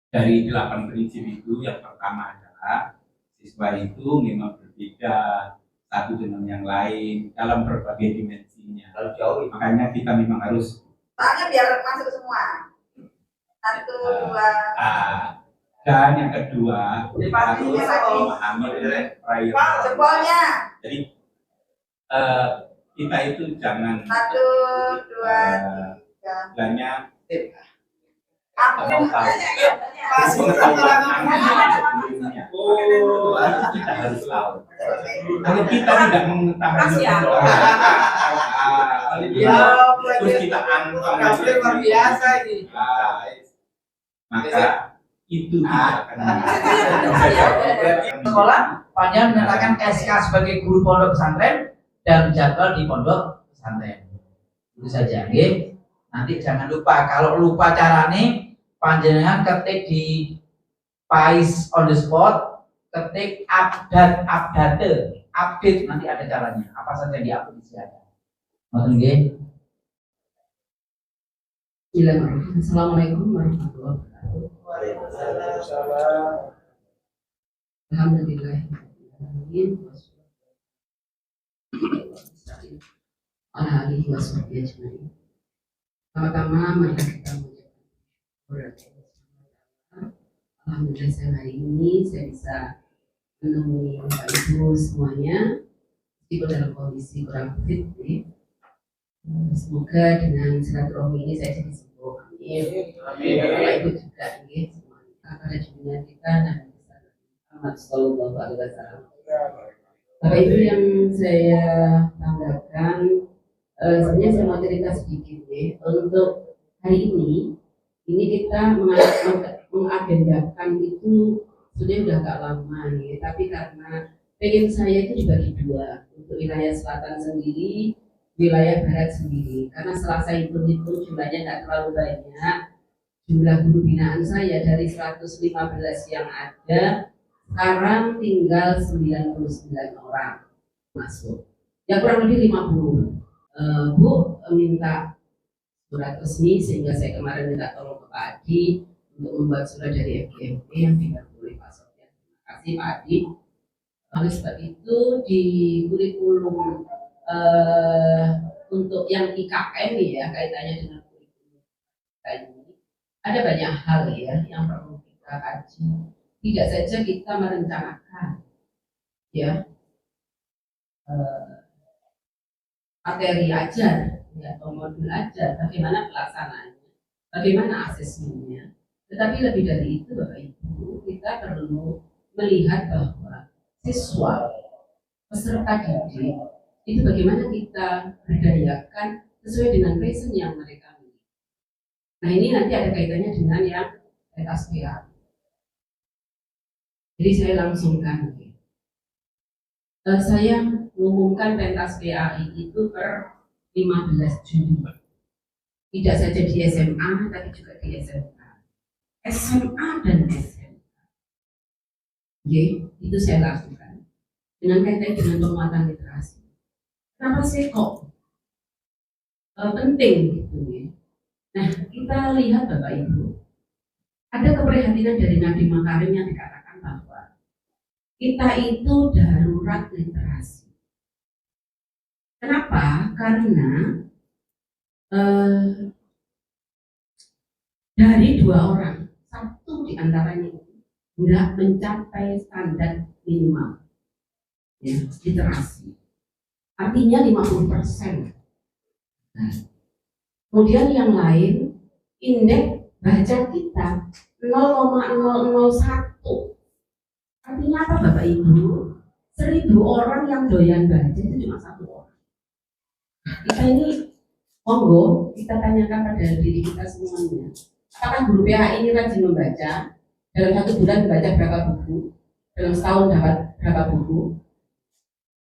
dari 8 prinsip itu, yang pertama adalah siswa itu memang berbeda satu dengan yang lain dalam berbagai dimensinya. Makanya kita memang harus biar masuk semua. 1, 2. Dan yang kedua harus memahami prioritas. Jadi kita itu jangan 1, 2, 3. Banyak Aku kita harus tahu. Kalau kita tidak mengetahui terus kita luar biasa ini, maka itu tidak akan sekolah. Panjang menyatakan SK sebagai guru pondok pesantren dan jadwal di pondok pesantren. Itu saja, nggih. Nanti jangan lupa, kalau lupa carane panjenengan ketik di Pais on the spot, ketik update nanti ada caranya. Apa saja yang diupdate di sini ada. Ngoten nggih. Assalamualaikum warahmatullahi wabarakatuh. Waalaikumsalam. Alhamdulillah. Pertama-tama mari kita mengucapkan alhamdulillah hari ini saya bisa menemui Bapak Ibu semuanya meskipun dalam kondisi kurang fit nih. Semoga dengan silaturahmi ini saya jadi sembuh. Amin. Bapak Ibu juga nih semuanya pada junjungan kita Nabi Muhammad Sallallahu Alaihi Wasallam. Bapak Ibu yang saya banggakan, sebenarnya saya mau cerita sedikit nih. Untuk hari ini kita mengagendakan itu sudah agak lama nih, tapi karena pengen saya itu dibagi dua, untuk wilayah selatan sendiri, wilayah barat sendiri. Karena setelah saya hitung-hitung jumlahnya nggak terlalu banyak, jumlah guru binaan saya dari 115 yang ada sekarang tinggal 99 orang masuk. Ya kurang lebih 50. Bu minta surat resmi sehingga saya kemarin minta tolong ke Pak Adi untuk membuat surat dari FGMP yang dibantu oleh Pak Sofyan. Terima kasih Pak Adi. Oleh sebab itu di kurikulum untuk yang IKM ya, kaitannya dengan kurikulum ini ada banyak hal ya yang perlu kita kaji. Tidak saja kita merencanakan ya materi ajar ya, atau modul ajar, bagaimana pelaksanaannya, bagaimana asesmennya. Tetapi lebih dari itu Bapak Ibu, kita perlu melihat bahwa siswa peserta didik itu bagaimana kita berdayakan sesuai dengan passion yang mereka miliki. Nah ini nanti ada kaitannya dengan yang pentas PA. Jadi saya langsungkan. Saya mengumumkan pentas PAI itu per 15 Juni. Tidak saja di SMA, tapi juga di SMK. SMA dan SMK. Itu saya lakukan. Dengan kaitan dengan penguatan literasi. Kenapa sih kok penting gitu ya? Nah, kita lihat Bapak Ibu, ada keprihatinan dari Nadiem Makarim yang dikatakan bahwa kita itu darurat literasi. Kenapa? Karena dari 2 orang, 1 diantaranya tidak mencapai standar minimal ya, literasi. Artinya 50%. Nah, kemudian yang lain, indeks baca kita 0,001. Artinya apa Bapak Ibu? 1000 orang yang doyan baca itu cuma 1 orang. Kita ini monggo kita tanyakan pada diri kita semuanya. Apakah guru PH ini rajin membaca? Dalam 1 bulan membaca berapa buku? Dalam setahun dapat berapa buku?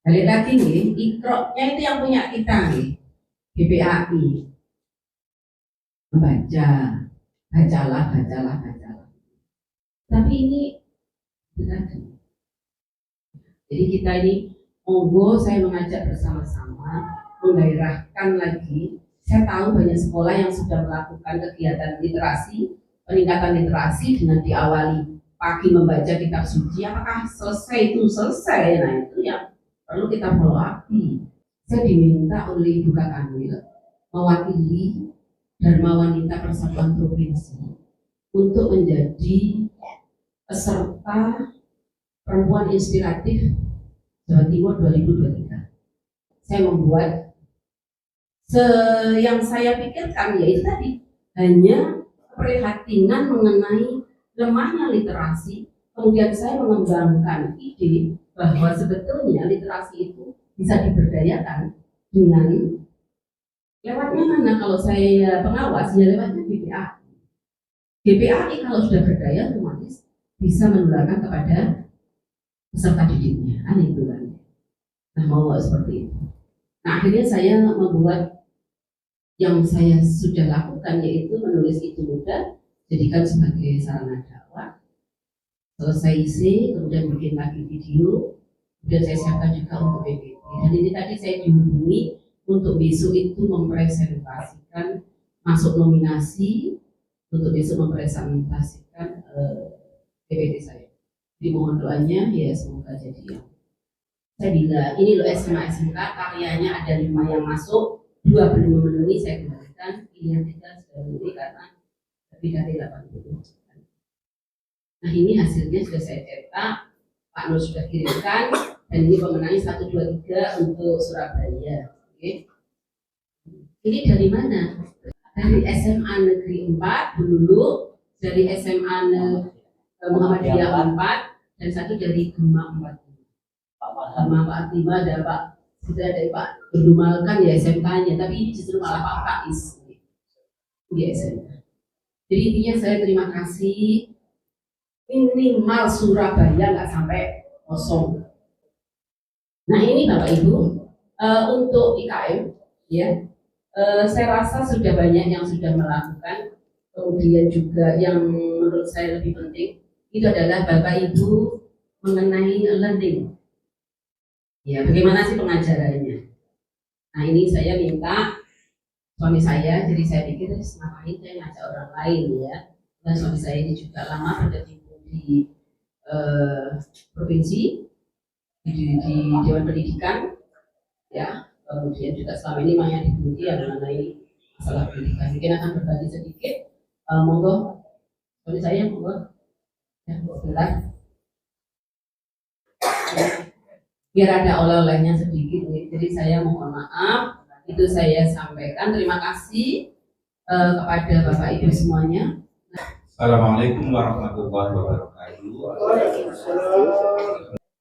Balik lagi nih, Iqra-nya itu yang punya kita nih, GPAI. Membaca, bacalah. Tapi ini benar. Jadi kita ini monggo saya mengajak bersama-sama menggairahkan lagi. Saya tahu banyak sekolah yang sudah melakukan kegiatan literasi peningkatan literasi dengan diawali pagi membaca kitab suci, apakah selesai itu selesai? Nah itu yang perlu kita follow up. Saya diminta oleh Ibu Kak Kanwil mewakili Dharma Wanita Persatuan Provinsi untuk menjadi peserta perempuan inspiratif Jawa Timur 2023. Saya membuat yang saya pikirkan yaitu tadi hanya keprihatinan mengenai lemahnya literasi. Kemudian saya mengembangkan ide bahwa sebetulnya literasi itu bisa diberdayakan dengan lewatnya mana? Kalau saya pengawas ya lewatnya GPAI. GPAI kalau sudah berdaya otomatis bisa menularkan kepada peserta didiknya. Itu kan. Nah mau seperti itu. Nah akhirnya saya membuat yang saya sudah lakukan yaitu menulis itu mudah, jadikan sebagai sarana dakwah. Selesai isi, kemudian bikin lagi video, kemudian saya siapkan juga untuk PPT. Dan ini tadi saya dihubungi untuk besok itu mempresentasikan masuk nominasi, untuk besok mempresentasikan PPT saya. Dimohon doanya ya semoga jadi yang. Saya bilang ini loh SMA SMK karyanya ada 5 yang masuk, 2 belum memenuhi, saya kembalikan, ini yang 3 sudah memenuhi karena lebih dari 80. Nah ini hasilnya sudah saya cetak, Pak Nur sudah kirimkan, dan ini pemenangnya 1, 2, 3 untuk Surabaya. Oke. Ini dari mana? Dari SMA Negeri 4 dulu, dari SMA Muhammadiyah 4, dan 1 dari Demak 4. Pak 5 ada Pak, sudah ada Pak Berdumalkan ya SMK-nya, tapi ini justru malah Pak Faiz di SMK. Jadi intinya saya terima kasih, minimal Surabaya nggak sampai kosong. Nah ini Bapak Ibu, untuk IKM ya, saya rasa sudah banyak yang sudah melakukan. Kemudian juga yang menurut saya lebih penting itu adalah Bapak Ibu mengenai learning. Ya, bagaimana sih pengajarannya? Nah ini saya minta suami saya, jadi saya pikir ngapain saya ngajak orang lain ya. Dan suami saya ini juga lama berkecimpung di provinsi, di Dewan Pendidikan, ya. Kemudian juga selama ini banyak diikuti yang mengenai masalah pendidikan. Mungkin akan berbagi sedikit. Monggo, suami saya monggo, ya sebentar. Biar ada oleh-olehnya sedikit nih. Jadi saya mohon maaf, itu saya sampaikan. Terima kasih kepada Bapak Ibu semuanya. Assalamualaikum warahmatullahi wabarakatuh.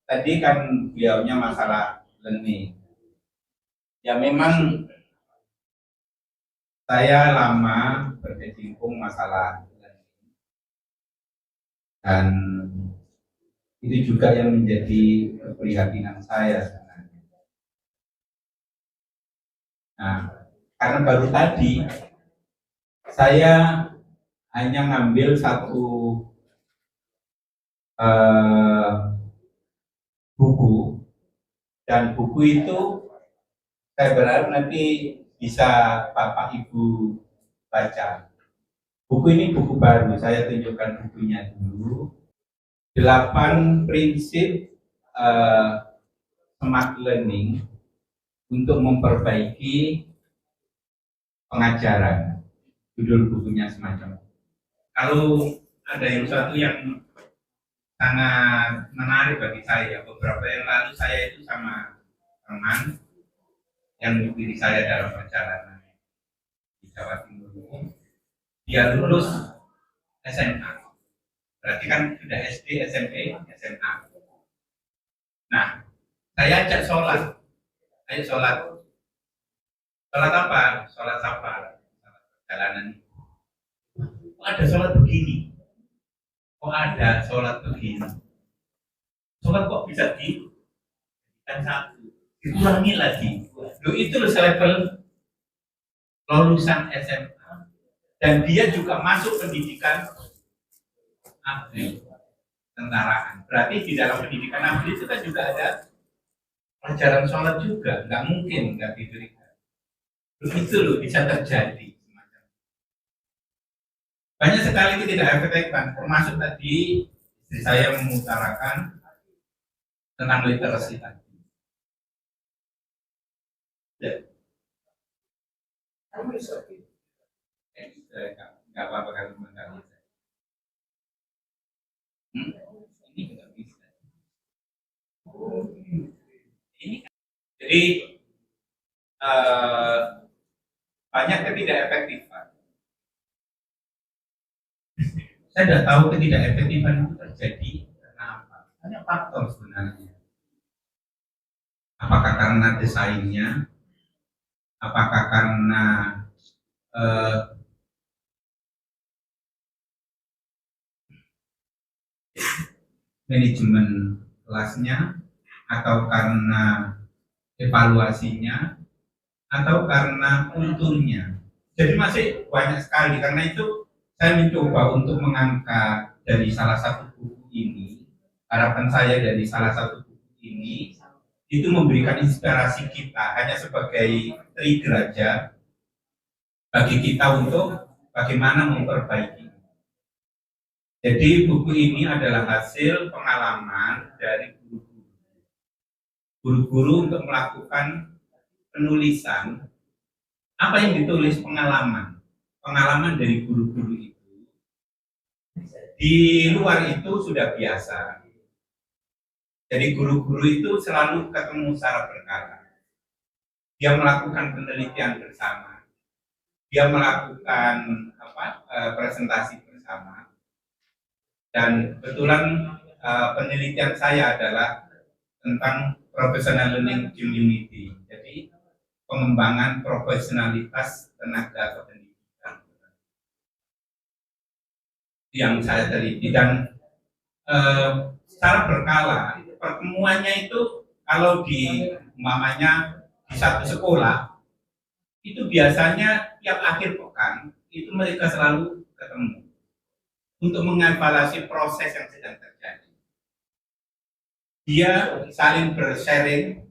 Tadi kan beliaunya masalah learning. Ya memang saya lama berkecimpung masalah learning. Dan itu juga yang menjadi keprihatinan saya sebenarnya. Nah, karena baru tadi saya hanya ngambil satu buku, dan buku itu saya berharap nanti bisa Bapak Ibu baca. Buku ini buku baru, saya tunjukkan bukunya dulu. 8 prinsip smart learning untuk memperbaiki pengajaran. Judul bukunya semacam. Kalau ada yang satu yang sangat menarik bagi saya, beberapa yang lalu saya itu sama teman yang mengikuti saya dalam perjalanan di Jawa Timur. Dia lulus SMA. Berarti kan sudah SD, SMP, SMA. Nah, saya ajak sholat. Ayo sholat. Sholat apa? Sholat safar. Sholat perjalanan. Kok ada sholat begini? Kok ada sholat begini? Sholat kok bisa kan satu? Dikurangi lagi. Loh itu loh selevel lulusan SMA. Dan dia juga masuk pendidikan abri, tentaraan. Berarti di dalam pendidikan abri itu kan juga ada pelajaran sholat juga. Nggak mungkin nggak diberikan. Begitu loh bisa terjadi. banyak sekali ketidakefektifan, termasuk tadi istri saya mengutarakan tentang literasi tadi. Ya. Nggak apa-apa kalau mengganggu saya. Ini nggak bisa. Ini, jadi banyak ketidakefektifan. Saya sudah tahu ketidakefektifan itu terjadi karena apa? Banyak faktor sebenarnya. Apakah karena desainnya? Apakah karena manajemen kelasnya, atau karena evaluasinya, atau karena kulturnya? Jadi masih banyak sekali. Karena itu saya mencoba untuk mengangkat dari salah satu buku ini. Harapan saya dari salah satu buku ini itu memberikan inspirasi kita, hanya sebagai trigger aja bagi kita untuk bagaimana memperbaiki. Jadi buku ini adalah hasil pengalaman dari guru-guru untuk melakukan penulisan. Apa yang ditulis? Pengalaman dari guru-guru itu. Di luar itu sudah biasa. Jadi guru-guru itu selalu ketemu secara berkala. Dia melakukan penelitian bersama. Dia melakukan presentasi bersama. Dan kebetulan penelitian saya adalah tentang professional learning community. Jadi pengembangan profesionalitas tenaga kependidikan yang saya teliti, dan secara berkala pertemuannya itu kalau umpamanya di satu sekolah itu biasanya tiap akhir pekan itu mereka selalu ketemu untuk mengevaluasi proses yang sedang terjadi. Dia saling bersharing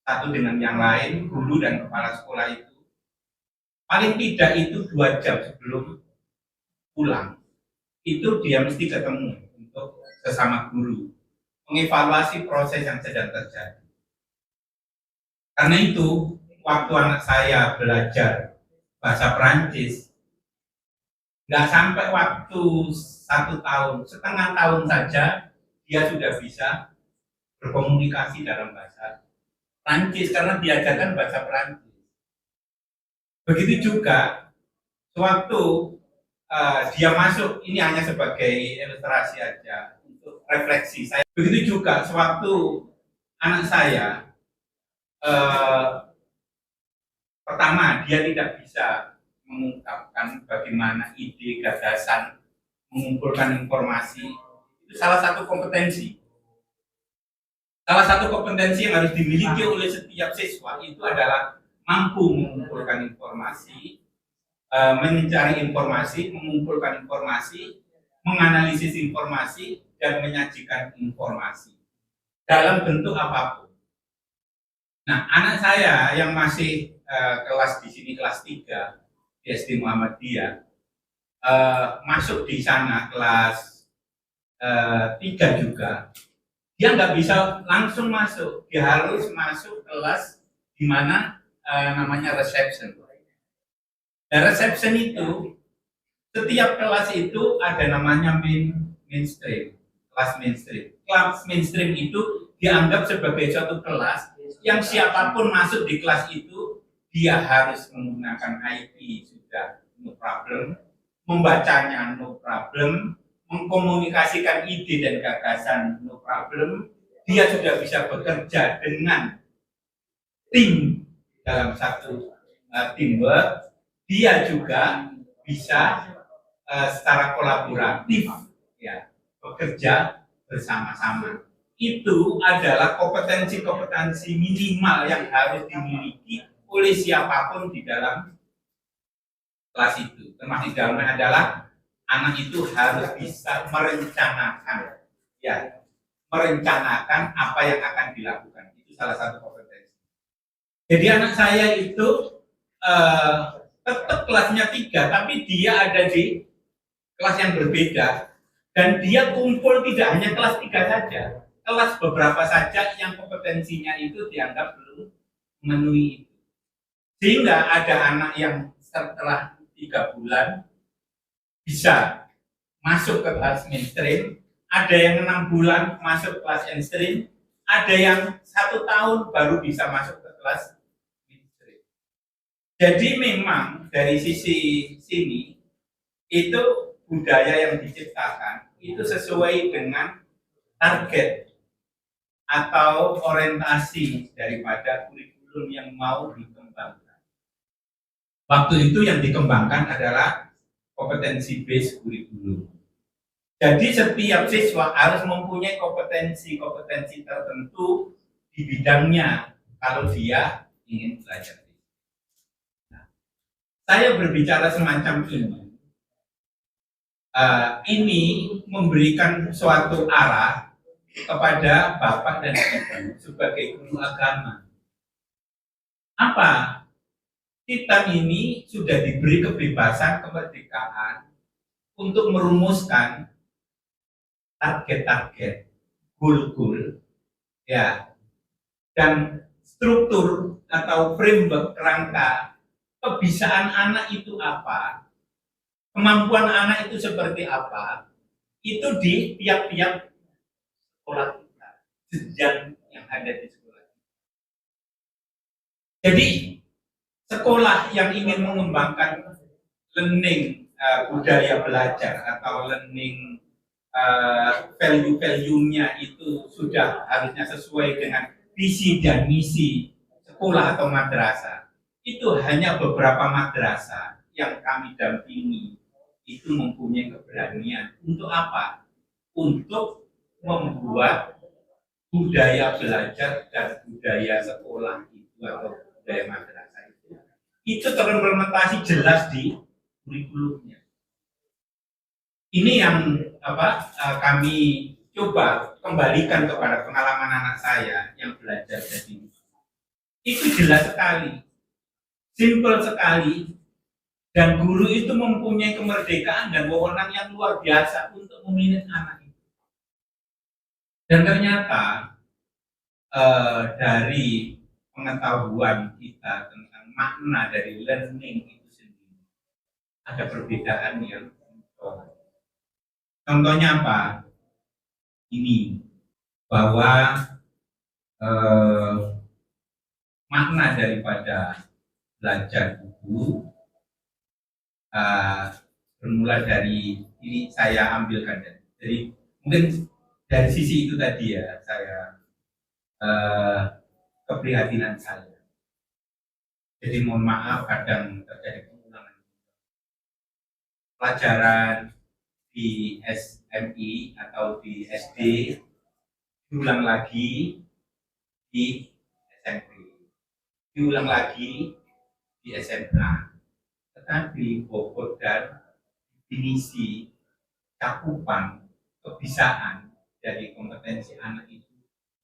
satu dengan yang lain, guru dan kepala sekolah itu. Paling tidak itu 2 jam sebelum pulang, itu dia mesti ketemu untuk sesama guru, mengevaluasi proses yang sedang terjadi. Karena itu, waktu anak saya belajar bahasa Perancis, nggak sampai waktu 1 tahun, setengah tahun saja dia sudah bisa berkomunikasi dalam bahasa Perancis karena diajarkan bahasa Perancis. Begitu juga sewaktu dia masuk, ini hanya sebagai ilustrasi aja untuk refleksi saya. Begitu juga sewaktu anak saya pertama dia tidak bisa mengungkapkan bagaimana ide, gagasan, mengumpulkan informasi, itu salah satu kompetensi. Salah satu kompetensi yang harus dimiliki oleh setiap siswa itu adalah mampu mengumpulkan informasi, mencari informasi, mengumpulkan informasi, menganalisis informasi, dan menyajikan informasi dalam bentuk apapun. Nah, anak saya yang masih kelas di sini kelas 3 di SD Muhammadiyah, masuk di sana kelas 3 juga, dia nggak bisa langsung masuk, dia harus masuk kelas di mana namanya reception. Dan reception itu setiap kelas itu ada namanya mainstream, kelas mainstream. Kelas mainstream itu dianggap sebagai suatu kelas yang siapapun masuk di kelas itu dia harus menggunakan IP sudah no problem, membacanya no problem, mengkomunikasikan ide dan gagasan no problem, dia sudah bisa bekerja dengan tim dalam satu teamwork, dia juga bisa secara kolaboratif ya bekerja bersama-sama. Itu adalah kompetensi-kompetensi minimal yang harus dimiliki oleh siapapun di dalam kelas itu. Termasuk dalamnya adalah anak itu harus bisa merencanakan, ya, merencanakan apa yang akan dilakukan. Itu salah satu kompetensi. Jadi anak saya itu tetap kelasnya 3, tapi dia ada di kelas yang berbeda, dan dia kumpul tidak hanya kelas 3 saja, kelas beberapa saja yang kompetensinya itu dianggap belum memenuhi itu. Sehingga ada anak yang setelah 3 bulan bisa masuk ke kelas mainstream, ada yang 6 bulan masuk kelas mainstream, ada yang 1 tahun baru bisa masuk ke kelas mainstream. Jadi memang dari sisi sini itu budaya yang diciptakan itu sesuai dengan target atau orientasi daripada kurikulum yang mau dikembangkan. Waktu itu yang dikembangkan adalah kompetensi based kurikulum. Jadi setiap siswa harus mempunyai kompetensi tertentu di bidangnya kalau dia ingin belajar. Nah, saya berbicara semacam ini memberikan suatu arah kepada Bapak dan Ibu sebagai guru agama. Apa? Kita ini sudah diberi kebebasan, kemerdekaan untuk merumuskan target-target, goal-goal, ya, dan struktur atau framework kerangka kebisaan anak itu apa, kemampuan anak itu seperti apa, itu di tiap-tiap sekolah kita, jenjang yang ada di sekolah. Jadi sekolah yang ingin mengembangkan learning budaya belajar atau learning value-nya itu sudah harusnya sesuai dengan visi dan misi sekolah atau madrasah. Itu hanya beberapa madrasah yang kami dampingi itu mempunyai keberanian untuk apa? Untuk membuat budaya belajar dan budaya sekolah itu atau budaya madrasah itu terimplementasi jelas di kurikulumnya. Ini yang kami coba kembalikan kepada pengalaman anak saya yang belajar jadi itu jelas sekali, simpel sekali, dan guru itu mempunyai kemerdekaan dan wewenang yang luar biasa untuk memilih anak itu. Dan ternyata dari pengetahuan kita tentang makna dari learning itu sendiri ada perbedaan yang contohnya apa? Ini bahwa makna daripada belajar buku bermula dari ini saya ambilkan dari mungkin dari sisi itu tadi ya saya keprihatinan saya. Jadi mohon maaf kadang terjadi pengulangan pelajaran di SMI atau di SD diulang lagi di SMP, diulang lagi di SMA, tetapi bobot dan definisi cakupan kebisaan dari kompetensi anak itu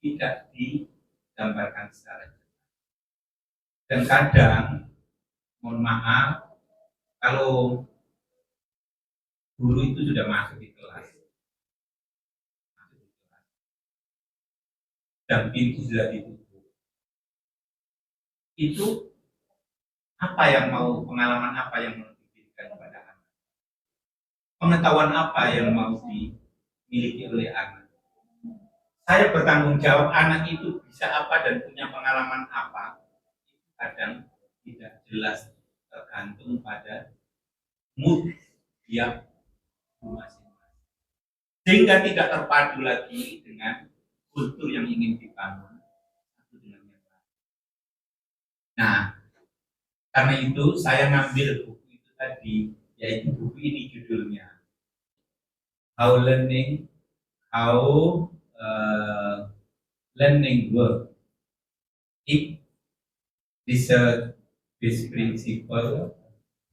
tidak digambarkan secara jelas. Dan kadang mohon maaf kalau guru itu sudah masuk di kelas dan pintu sudah ditutup, itu apa yang mau, pengalaman apa yang mau diberikan kepada anak, pengetahuan apa yang mau dimiliki oleh anak. Saya bertanggung jawab anak itu bisa apa dan punya pengalaman apa, kadang tidak jelas, tergantung pada mood dia masing-masing, sehingga tidak terpadu lagi dengan kultur yang ingin dibangun satu dengan yang lain. Nah, karena itu saya ngambil buku itu tadi, yaitu buku ini judulnya How Learning Work. It Research Based Principle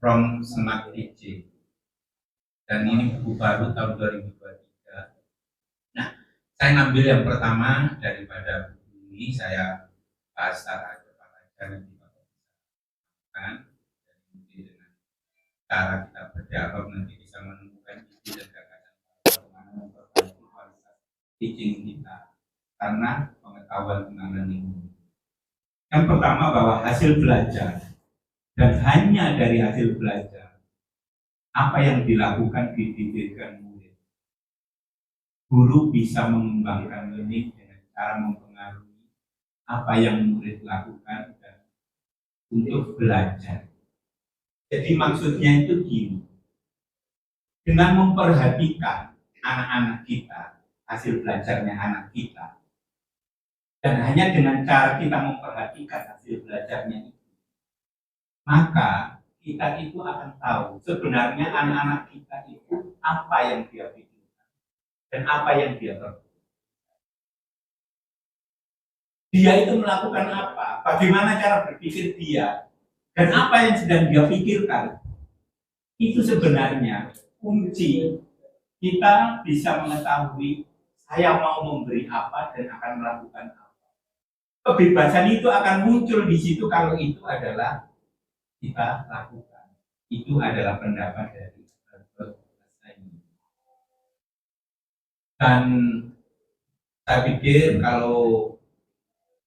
from Smart Teaching. Dan ini buku baru tahun 2023. Nah, saya ngambil yang pertama daripada buku ini, saya bahas secara cepat aja nanti kan, dan dengan cara kita berdialog nanti bisa menemukan teaching kita karena pengetahuan tentang learning. Yang pertama bahwa hasil belajar dan hanya dari hasil belajar apa yang dilakukan didirikan murid. Guru bisa mengembangkan learning dengan cara mempengaruhi apa yang murid lakukan dan untuk belajar. Jadi maksudnya itu gini, dengan memperhatikan anak-anak kita, hasil belajarnya anak kita, dan hanya dengan cara kita memperhatikan hasil belajarnya itu, maka kita itu akan tahu sebenarnya anak-anak kita itu apa yang dia pikirkan dan apa yang dia lakukan. Dia itu melakukan apa, bagaimana cara berpikir dia, dan apa yang sedang dia pikirkan. Itu sebenarnya kunci kita bisa mengetahui saya mau memberi apa dan akan melakukan apa. Kebebasan itu akan muncul di situ kalau itu adalah kita lakukan. Itu adalah pendapat dari Albert Einstein. Dan saya pikir kalau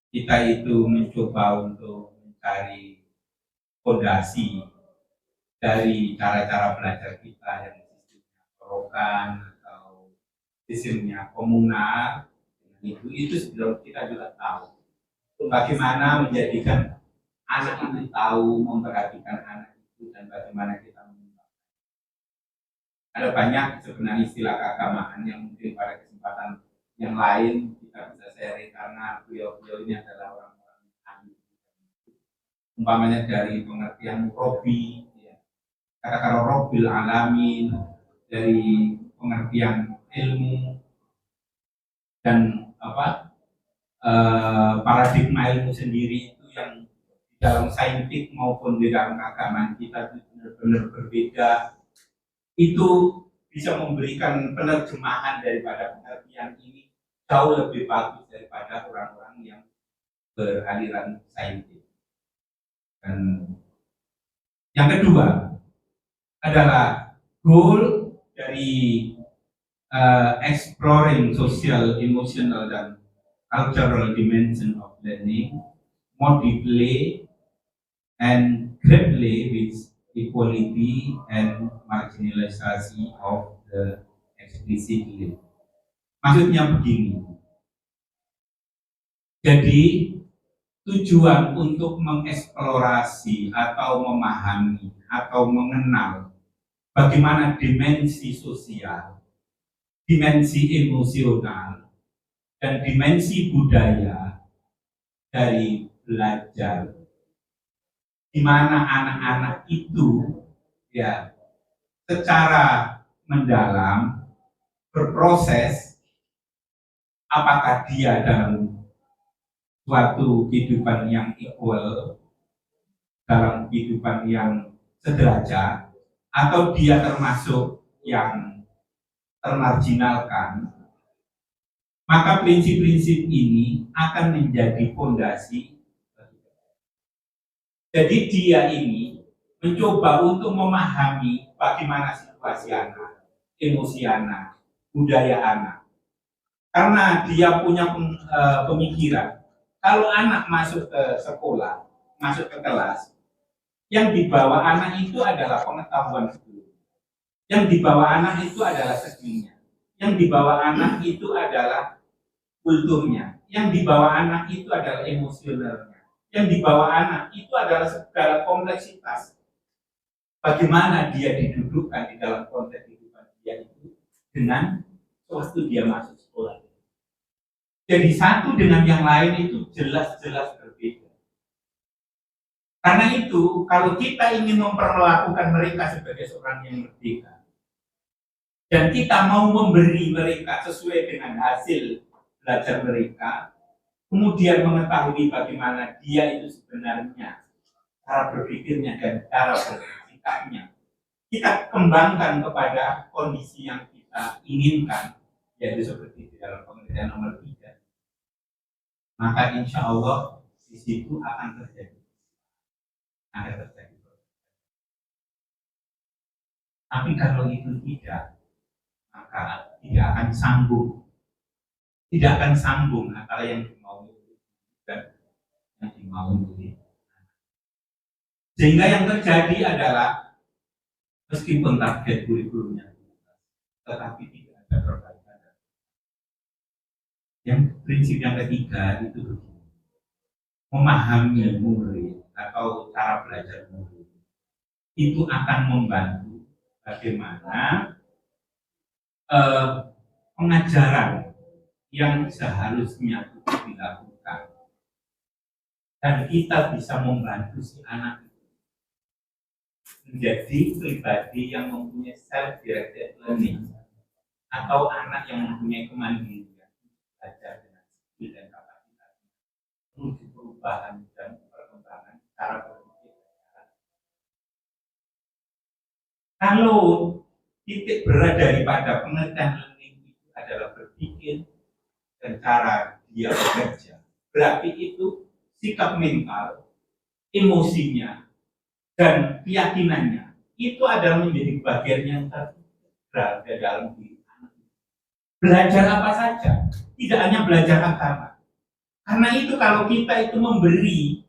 kita itu mencoba untuk mencari fondasi dari cara-cara belajar kita yang sistemnya korokan atau sistemnya komunal, itu sebelum kita juga tahu bagaimana menjadikan anak itu tahu memperhatikan anak itu dan bagaimana kita mengembangkan. Ada banyak sebenarnya istilah keagamaan yang mungkin pada kesempatan yang lain kita bisa share karena beliau-beliau ini adalah orang-orang yang ahli. Umpamanya dari pengertian Robi, ya. Kata-kata Robil Alamin, dari pengertian ilmu dan paradigma ilmu sendiri itu yang di dalam saintik maupun di dalam keagamaan kita benar-benar berbeda. Itu bisa memberikan penerjemahan daripada pengertian ini jauh lebih bagus daripada orang-orang yang beraliran saintik. Dan yang kedua adalah goal dari exploring social, emotional, dan cultural dimension of learning more deeply and greatly with equality and marginalisation of the explicitly. Maksudnya begini, jadi tujuan untuk mengeksplorasi atau memahami atau mengenal bagaimana dimensi sosial, dimensi emosional, dan dimensi budaya dari belajar, di mana anak-anak itu ya secara mendalam berproses apakah dia dalam suatu kehidupan yang equal, dalam kehidupan yang sederajat, atau dia termasuk yang termarginalkan, maka prinsip-prinsip ini akan menjadi fondasi. Jadi dia ini mencoba untuk memahami bagaimana situasi anak, emosi anak, budaya anak. Karena dia punya pemikiran, kalau anak masuk ke sekolah, masuk ke kelas, yang dibawa anak itu adalah pengetahuan dulu. Yang dibawa anak itu adalah skill-nya. Yang dibawa anak itu adalah kulturnya. Yang dibawa anak itu adalah emosionalnya. Yang dibawa anak itu adalah segala kompleksitas. Bagaimana dia didudukkan di dalam konteks kehidupan dia itu dengan waktu dia masuk sekolah. Jadi satu dengan yang lain itu jelas-jelas berbeda. Karena itu, kalau kita ingin memperlakukan mereka sebagai seorang yang merdeka, dan kita mau memberi mereka sesuai dengan hasil belajar mereka, kemudian mengetahui bagaimana dia itu sebenarnya, cara berpikirnya dan cara bersikapnya, kita kembangkan kepada kondisi yang kita inginkan, yaitu seperti di dalam pengertian nomor 3. Maka insya Allah di situ akan terjadi. Tapi kalau itu tidak, maka tidak akan sanggup tidak akan sambung antara yang dimau dan yang dimau itu. Sehingga yang terjadi adalah meskipun target kurikulumnya tetapi tidak ada perbaikan. Yang prinsip yang ketiga itu begini, memahami murid atau cara belajar murid itu akan membantu bagaimana pengajaran yang seharusnya itu dilakukan dan kita bisa membantu si anak itu menjadi pribadi yang mempunyai self-directed learning atau anak yang mempunyai kemandirian belajar dengan skill dan kapasitas menuju perubahan dan perkembangan cara berpikir. Kalau titik berat daripada pengertian learning itu adalah berpikir dan cara dia bekerja, berarti itu sikap mental, emosinya, dan keyakinannya itu adalah menjadi bagian yang terkira dalam diri anak. Belajar apa saja, tidak hanya belajar agama. Karena itu kalau kita itu memberi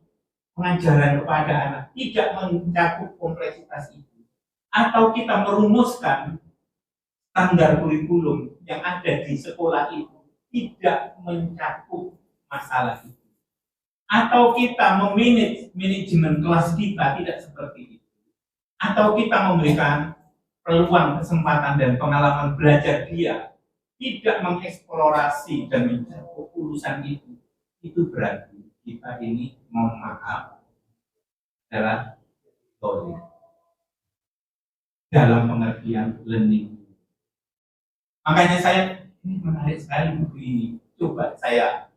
pengajaran kepada anak tidak mencakup kompleksitas itu, atau kita merumuskan standar kurikulum yang ada di sekolah itu tidak mencakup masalah itu, atau kita memanage manajemen kelas kita tidak seperti itu, atau kita memberikan peluang, kesempatan dan pengalaman belajar dia tidak mengeksplorasi dan mencakup urusan itu berarti kita ini mohon maaf adalah toleran dalam pengertian learning. Makanya saya ini menarik sekali buku ini. Coba saya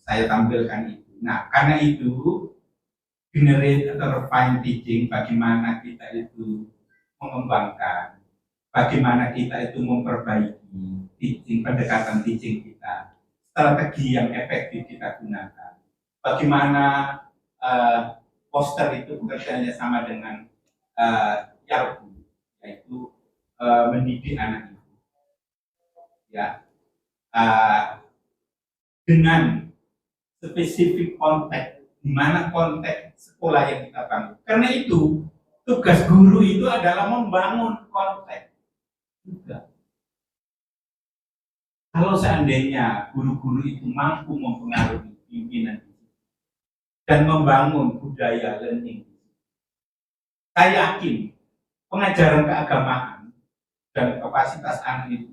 tampilkan itu. Nah, karena itu generate atau refine teaching, bagaimana kita itu mengembangkan, bagaimana kita itu memperbaiki teaching, pendekatan teaching kita, strategi yang efektif kita gunakan, bagaimana poster itu bekerjanya sama dengan YARBU, yaitu mendidik anak itu, ya, dengan spesifik konteks, di mana konteks sekolah yang kita bangun. Karena itu tugas guru itu adalah membangun konteks juga. Kalau seandainya guru-guru itu mampu mempengaruhi pimpinan dan membangun budaya learning, saya yakin pengajaran keagamaan dan kapasitas anak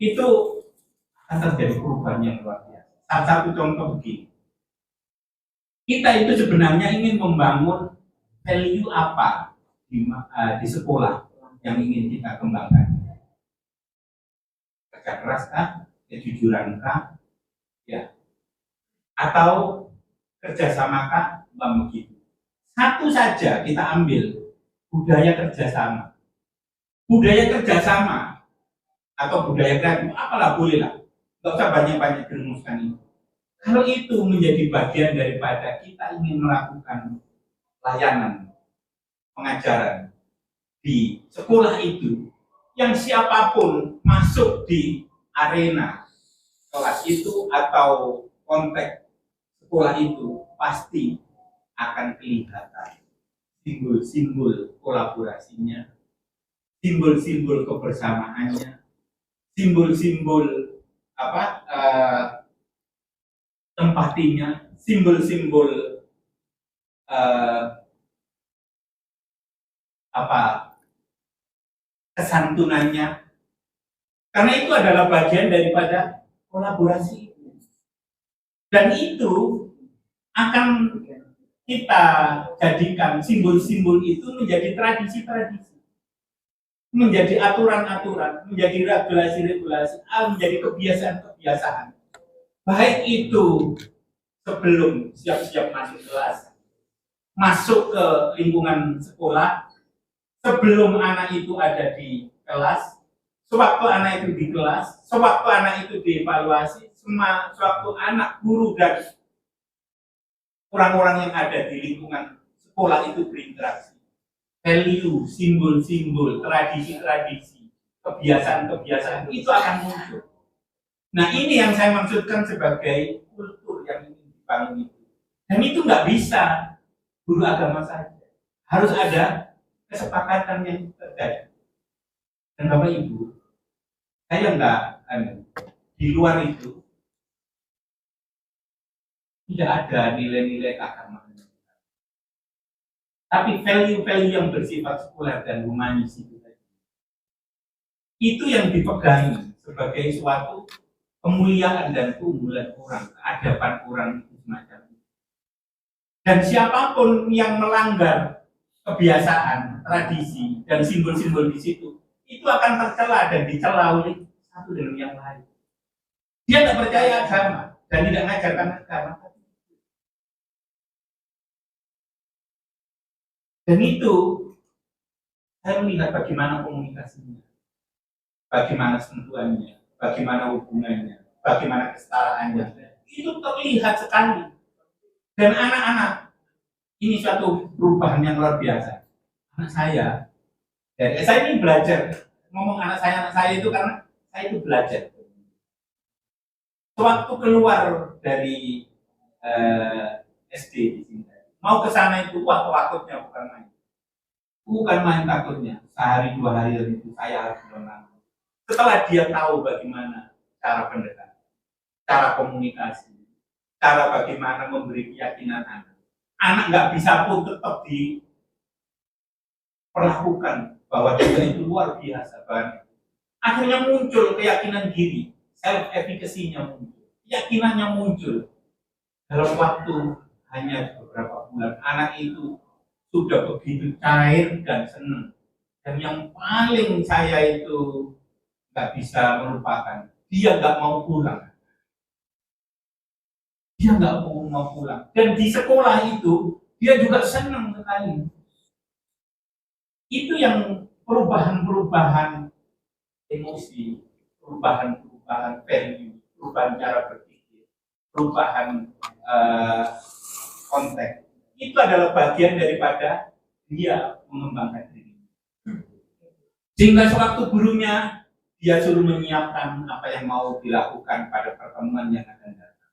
itu akan terjadi perubahan yang luar biasa. Salah satu contoh begini, kita itu sebenarnya ingin membangun value apa di sekolah yang ingin kita kembangkan. Kerja keras kah? Kejujuran kah? Ya. Atau kerjasama kah? Begitu. Satu saja kita ambil, budaya kerjasama. Budaya kerjasama atau budaya kreatif, apalah bolehlah. Nggak usah banyak-banyak dirumuskan itu. Kalau itu menjadi bagian daripada kita ingin melakukan layanan pengajaran di sekolah itu, yang siapapun masuk di arena kelas itu atau konteks sekolah itu pasti akan kelihatan simbol-simbol kolaborasinya, simbol-simbol kebersamaannya, simbol-simbol empatinya, simbol-simbol kesantunannya. Karena itu adalah bagian daripada kolaborasi itu. Dan itu akan kita jadikan simbol-simbol itu menjadi tradisi-tradisi, menjadi aturan-aturan, menjadi regulasi-regulasi, menjadi kebiasaan-kebiasaan. Baik itu sebelum siap-siap masuk kelas, masuk ke lingkungan sekolah, sebelum anak itu ada di kelas, sewaktu anak itu di kelas, sewaktu anak itu dievaluasi, sewaktu anak, guru dan orang-orang yang ada di lingkungan sekolah itu berinteraksi. Value, simbol-simbol, tradisi-tradisi, kebiasaan-kebiasaan itu akan muncul. Nah ini yang saya maksudkan sebagai kultur yang ingin dibangun itu. Dan itu nggak bisa guru agama saja. Harus ada kesepakatan yang terjadi. Dan Bapak Ibu, saya nggak di luar itu tidak ada nilai-nilai keagamaan. Tapi value-value yang bersifat sekuler dan humanis itu yang dipegangi sebagai suatu kemuliaan dan keunggulan orang, keadaban orang itu semacam itu. Dan siapapun yang melanggar kebiasaan, tradisi, dan simbol-simbol di situ, itu akan tercela dan dicela oleh satu dengan yang lain. Dia tidak percaya agama dan tidak mengajarkan agama. Dan itu saya melihat bagaimana komunikasinya, bagaimana sentuhannya, bagaimana hubungannya, bagaimana kesetaraannya. Itu terlihat sekali. Dan anak-anak, ini suatu perubahan yang luar biasa. Anak saya ini belajar, ngomong anak saya itu karena saya itu belajar. Sewaktu keluar dari SD di sini, mau ke sana itu takutnya bukan main takutnya. Sehari 2 hari itu saya harus berenang. Setelah dia tahu bagaimana cara pendekatan, cara komunikasi, cara bagaimana memberi keyakinan anak nggak bisa pun tetap diperlakukan bahwa dia itu luar biasa banget. Akhirnya muncul keyakinan diri, self efficacy-nya muncul, keyakinannya muncul. Dalam waktu hanya beberapa bulan, anak itu sudah begitu cair dan senang. Dan yang paling saya itu nggak bisa melupakan, dia nggak mau pulang. Dia nggak mau pulang. Dan di sekolah itu, dia juga senang sekali. Itu yang perubahan-perubahan emosi, perubahan-perubahan value, perubahan cara berpikir, perubahan konteks. Itu adalah bagian daripada dia mengembangkan diri. Sehingga sewaktu gurunya, dia suruh menyiapkan apa yang mau dilakukan pada pertemuan yang akan datang.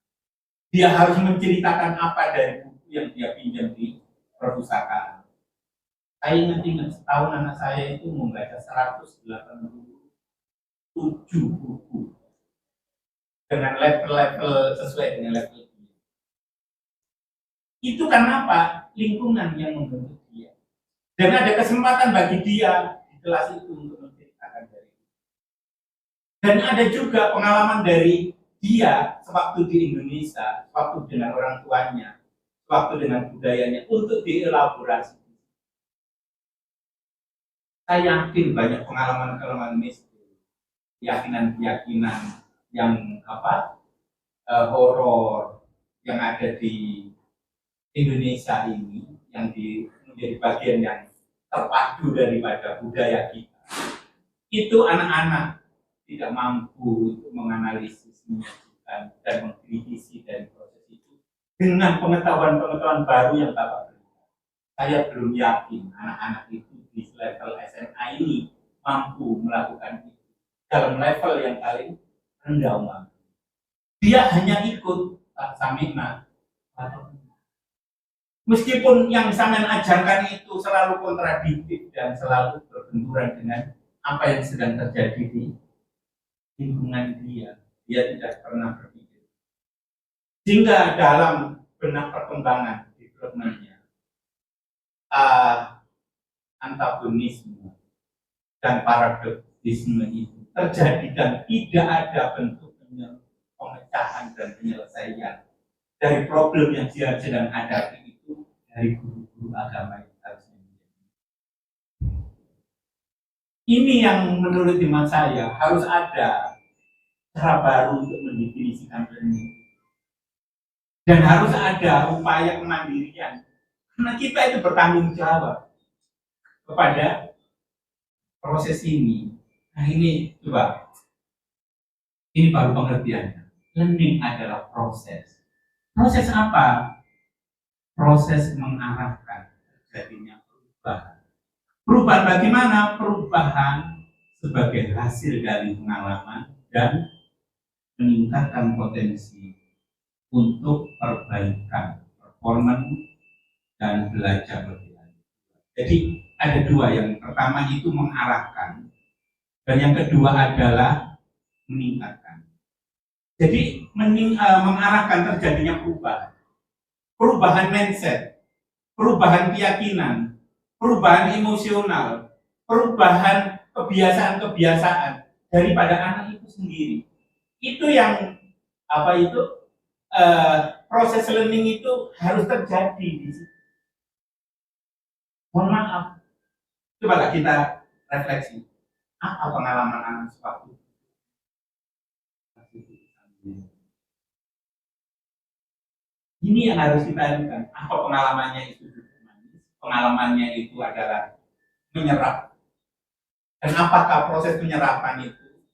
Dia harus menceritakan apa dari buku yang dia pinjam di perpustakaan. Saya ingat setahun anak saya itu membaca 187 buku dengan level-level sesuai dengan level dia. Itu karena apa? Lingkungan yang membentuk dia. Dan ada kesempatan bagi dia di kelas itu untuk menceritakan dari itu. Dan ada juga pengalaman dari dia sewaktu di Indonesia, sewaktu dengan orang tuanya, sewaktu dengan budayanya untuk dielaborasi. Saya yakin banyak pengalaman-pengalaman mistis, keyakinan-keyakinan yang horor yang ada di Indonesia ini, yang menjadi bagian yang terpadu daripada budaya kita. Itu anak-anak tidak mampu untuk menganalisis, menyajikan, dan mengkritisi dari proses itu dengan pengetahuan-pengetahuan baru yang Bapak berikan. Saya belum yakin anak-anak itu di level SMA ini mampu melakukan itu dalam level yang paling rendah. Dia hanya ikut samina. Meskipun yang sampean ajarkan itu selalu kontradiktif dan selalu berbenturan dengan apa yang sedang terjadi di lingkungan dia tidak pernah berpikir. Sehingga dalam benak perkembangan development-nya, antagonisme dan paradoksisme itu terjadi dan tidak ada bentuk pemecahan dan penyelesaian dari problem yang dia sedang hadapi itu dari guru-guru agama yang harusnya. Ini yang menurut iman saya harus ada cara baru untuk mendefinisikan learning. Dan harus ada upaya kemandirian. Karena kita itu bertanggung jawab kepada proses ini. Nah ini coba, ini baru pengertiannya. Learning adalah proses. Proses apa? Proses mengarahkan terjadinya perubahan. Perubahan bagaimana? Perubahan sebagai hasil dari pengalaman dan meningkatkan potensi untuk perbaikan performance dan belajar lebih lanjut. Jadi ada dua, yang pertama itu mengarahkan dan yang kedua adalah meningkatkan. Jadi mengarahkan terjadinya perubahan mindset, perubahan keyakinan, perubahan emosional, perubahan kebiasaan-kebiasaan daripada anak itu sendiri. Itu yang proses learning itu harus terjadi di situ. Mohon maaf, cobalah kita refleksi. Apa pengalaman anak sewaktu ini yang harus kita lakukan. Apa pengalamannya itu? Pengalamannya itu adalah menyerap. Dan apakah proses penyerapan itu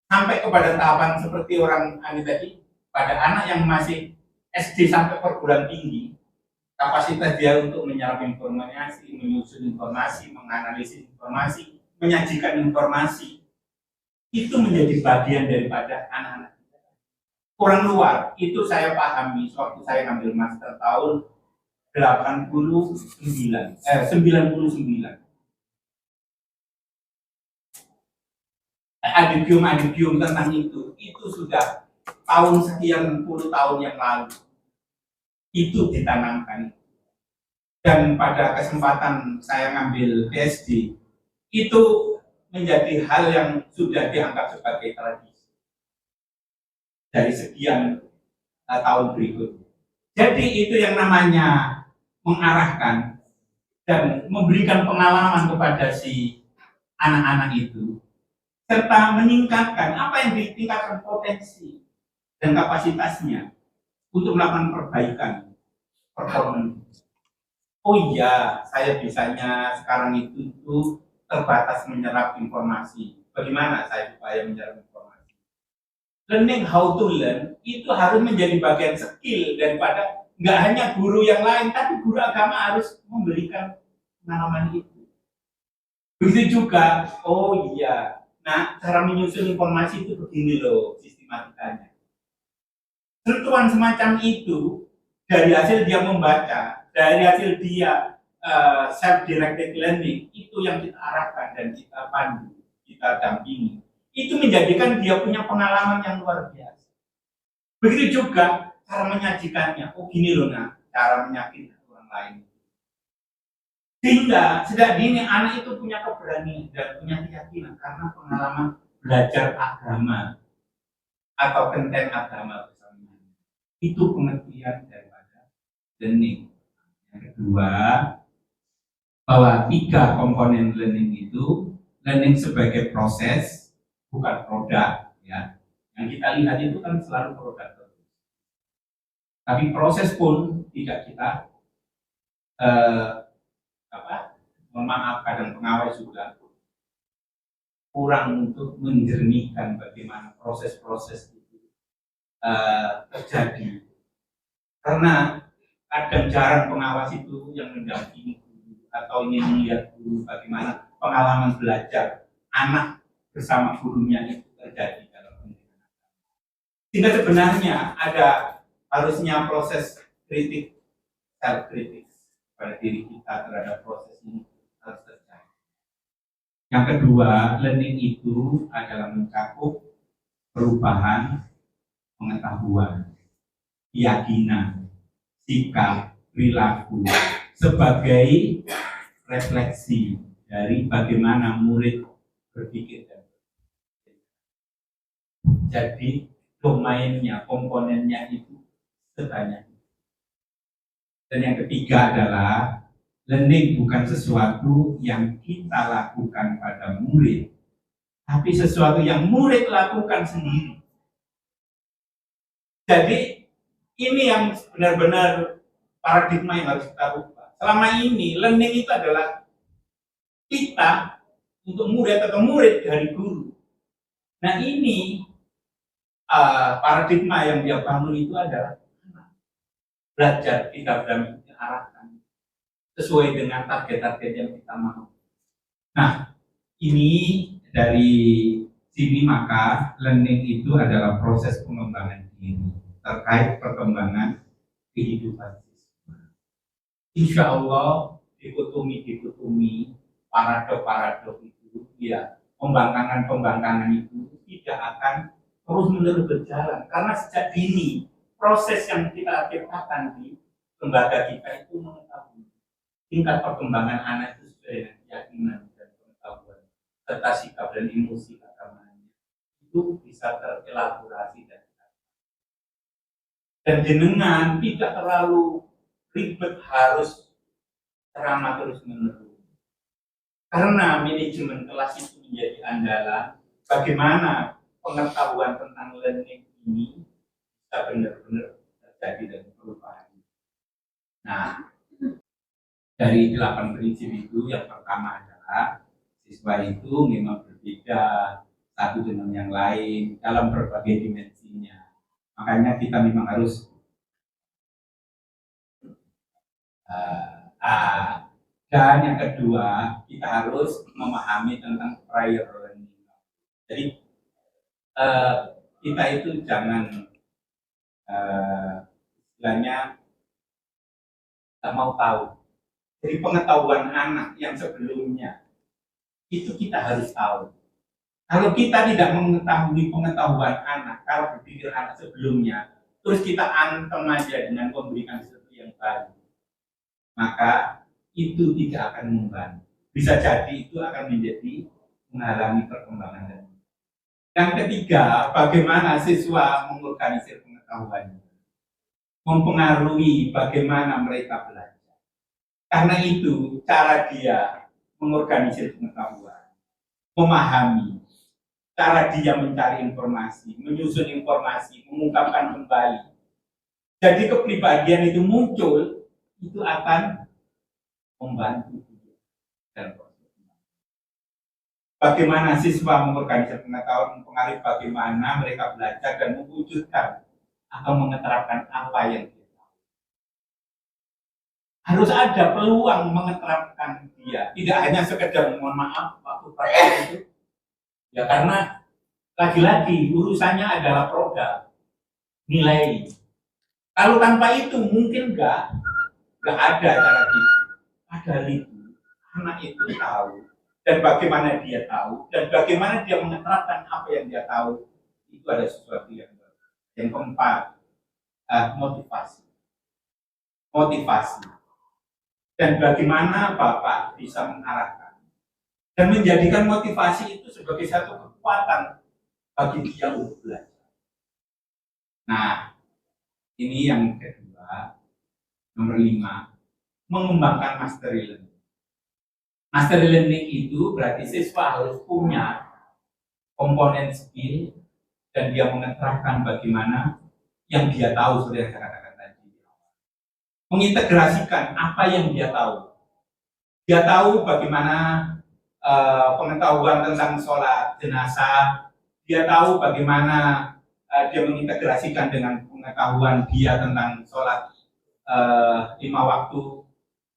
sampai kepada tahapan seperti orang Ani tadi, pada anak yang masih SD sampai perguruan tinggi, kapasitas dia untuk menyerap informasi, menyusun informasi, menganalisis informasi, menyajikan informasi, itu menjadi bagian daripada anak-anak. Orang luar, itu saya pahami waktu saya ngambil master tahun 99. Adigium tentang itu sudah tahun sekian puluh tahun yang lalu. Itu ditanamkan. Dan pada kesempatan saya ngambil PhD, itu menjadi hal yang sudah dianggap sebagai tradisi dari sekian tahun berikutnya. Jadi itu yang namanya mengarahkan dan memberikan pengalaman kepada si anak-anak itu, serta meningkatkan apa yang ditingkatkan potensi dan kapasitasnya untuk melakukan perbaikan performance. Oh iya, saya bisanya sekarang itu terbatas menyerap informasi. Bagaimana saya supaya menyerap informasi? Learning how to learn itu harus menjadi bagian skill daripada nggak hanya guru yang lain, tapi guru agama harus memberikan pengalaman itu. Begitu juga, oh iya, nah cara menyusun informasi itu begini loh sistematikanya. Sentuhan semacam itu dari hasil dia membaca, dari hasil dia self-directed learning, itu yang kita arahkan dan kita pandu, kita dampingi. Itu menjadikan dia punya pengalaman yang luar biasa. Begitu juga cara menyajikannya. Oh gini loh nah, cara meyakinkan orang lain. Sehingga sejak dini anak itu punya keberanian dan punya keyakinan karena pengalaman belajar agama atau konten agama bersama. Itu pengertian daripada learning. Yang kedua, bahwa 3 komponen learning itu, learning sebagai proses, bukan produk, ya. Yang kita lihat itu kan selalu produk. Tapi proses pun tidak kita mohon maaf, kadang pengawas juga kurang untuk menjernihkan bagaimana proses-proses itu terjadi. Karena kadang jarang pengawas itu yang mendampingi guru atau ingin melihat guru bagaimana pengalaman belajar anak bersama gurunya itu terjadi dalam pendidikan. Sehingga sebenarnya ada harusnya proses kritik, self-kritik pada diri kita terhadap proses ini harus terjadi. Yang kedua, learning itu adalah mencakup perubahan pengetahuan, keyakinan, sikap, perilaku sebagai refleksi dari bagaimana murid berpikir. Jadi domainnya, komponennya itu sebanyak. Dan yang ketiga adalah learning bukan sesuatu yang kita lakukan pada murid, tapi sesuatu yang murid lakukan sendiri. Jadi ini yang benar-benar paradigma yang harus kita ubah. Selama ini learning itu adalah kita untuk murid atau murid dari guru. Nah ini paradigma yang dia bangun itu adalah belajar kita dalam diarahkan sesuai dengan target-target yang kita mau. Nah ini dari sini maka learning itu adalah proses pengembangan diri terkait perkembangan kehidupan siswa. Insya Allah dikotomi, paradok itu ya pembangkangan itu tidak akan terus menerus berjalan karena sejak dini proses yang kita ciptakan di lembaga kita itu mengetahui tingkat perkembangan anak itu sesuai dengan keyakinan dan pengetahuan serta sikap dan emosi agamanya itu bisa terelaborasi dan jenengan tidak terlalu ribet harus ceramah terus menerus karena manajemen kelas itu menjadi andalan bagaimana pengetahuan tentang learning ini bisa benar-benar terjadi dan perubahan. Nah, dari 8 prinsip itu yang pertama adalah siswa itu memang berbeda satu dengan yang lain dalam berbagai dimensinya. Makanya kita memang harus dan yang kedua kita harus memahami tentang prior learning. Jadi kita itu jangan istilahnya tak mau tahu. Jadi pengetahuan anak yang sebelumnya itu kita harus tahu. Kalau kita tidak mengetahui pengetahuan anak, kalau berpikir anak sebelumnya, terus kita antem aja dengan memberikan sesuatu yang baru, maka itu tidak akan membantu. Bisa jadi itu akan menjadi menghalangi perkembangan. Yang ketiga, bagaimana siswa mengorganisir pengetahuannya, mempengaruhi bagaimana mereka belajar. Karena itu cara dia mengorganisir pengetahuan, memahami, cara dia mencari informasi, menyusun informasi, mengungkapkan kembali. Jadi kepribadian itu muncul, itu akan membantu dia dalam proses. Bagaimana siswa mengorganisir pengetahuan, mempengaruhi bagaimana mereka belajar dan mewujudkan atau menerapkan apa yang dia tahu. Harus ada peluang menerapkan dia, tidak hanya sekedar mohon maaf waktu praktek itu. Ya karena lagi-lagi urusannya adalah produk, nilai. Kalau tanpa itu mungkin nggak ada cara gitu. Padahal itu anak itu tahu dan bagaimana dia tahu dan bagaimana dia menerapkan apa yang dia tahu itu ada sesuatu yang baru. Yang keempat, motivasi dan bagaimana Bapak bisa mengarahkan dan menjadikan motivasi itu sebagai satu kekuatan bagi dia untuk belajar. Nah, ini yang kedua, nomor 5, mengembangkan mastery learning. Mastery learning itu berarti siswa harus punya komponen skill dan dia menerapkan bagaimana yang dia tahu seperti yang saya katakan tadi. Mengintegrasikan apa yang dia tahu. Dia tahu bagaimana pengetahuan tentang sholat jenazah, dia tahu bagaimana dia mengintegrasikan dengan pengetahuan dia tentang sholat 5 waktu,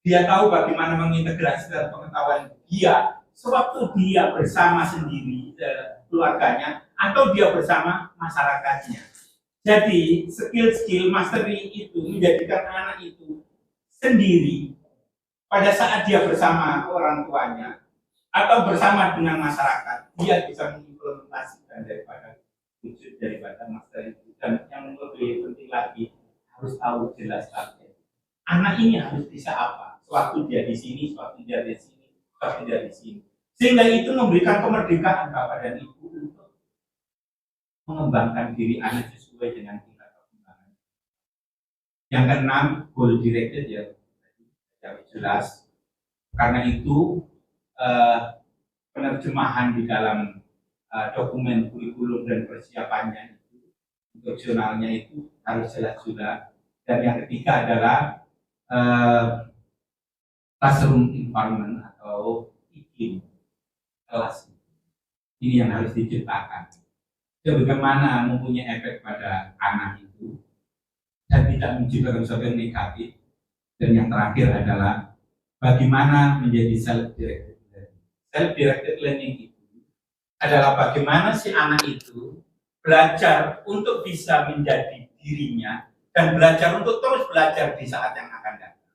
dia tahu bagaimana mengintegrasikan pengetahuan dia sewaktu dia bersama sendiri keluarganya atau dia bersama masyarakatnya. Jadi skill mastery itu menjadikan anak itu sendiri pada saat dia bersama orang tuanya atau bersama dengan masyarakat, dia bisa mengimplementasikan daripada master itu. Dan yang lebih penting lagi harus tahu jelas target. Anak ini harus bisa apa? Sewaktu dia di sini, sewaktu dia di sini, sewaktu dia di sini. Sehingga itu memberikan kemerdekaan Bapak dan Ibu untuk mengembangkan diri anak sesuai dengan tingkat perkembangan. Yang keenam, goal directed ya jelas. Karena itu penerjemahan di dalam dokumen kurikulum dan persiapannya itu, instruksionalnya itu harus jelas juga. Dan yang ketiga adalah classroom environment atau iklim kelas. Ini yang harus diciptakan. Bagaimana mempunyai efek pada anak itu dan tidak menciptakan sesuatu yang negatif. Dan yang terakhir adalah bagaimana menjadi self-directed learning. Self-directed learning itu adalah bagaimana si anak itu belajar untuk bisa menjadi dirinya dan belajar untuk terus belajar di saat yang akan datang.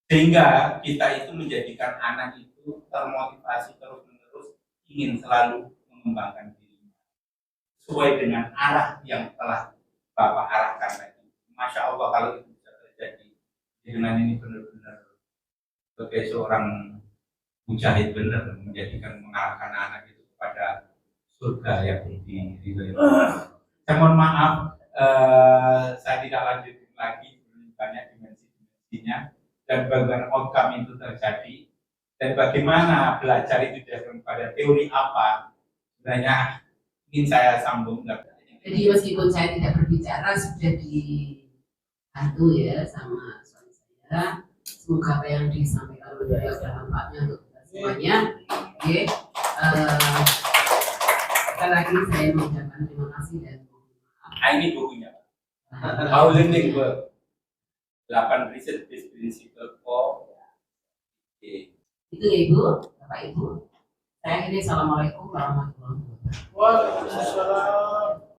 Sehingga kita itu menjadikan anak itu termotivasi terus-menerus ingin selalu mengembangkan dirinya sesuai dengan arah yang telah Bapak arahkan tadi. Masya Allah kalau itu bisa terjadi. Dengan ini benar-benar sebagai seorang mujahid benar menjadikan mengarahkan anak itu kepada surga yang diridhoi. Saya mohon maaf, saya tidak lanjutin lagi, banyak dimensi-dimensinya dan bagaimana outcome itu terjadi dan bagaimana belajar itu daripada teori apa sebenarnya ingin saya sambung. Jadi meskipun saya tidak berbicara sudah dibantu ya sama suami saya. Semoga apa yang disampaikan oleh beliau bermanfaatnya untuk kita semuanya. Oke. Sekali lagi saya mengucapkan terima kasih dan mohon maaf. Ini bukunya. How Learning Work. 8 Research Based Principle for Itu ya Ibu, Bapak Ibu. Saya akhiri. Assalamualaikum warahmatullahi wabarakatuh. Waalaikumsalam.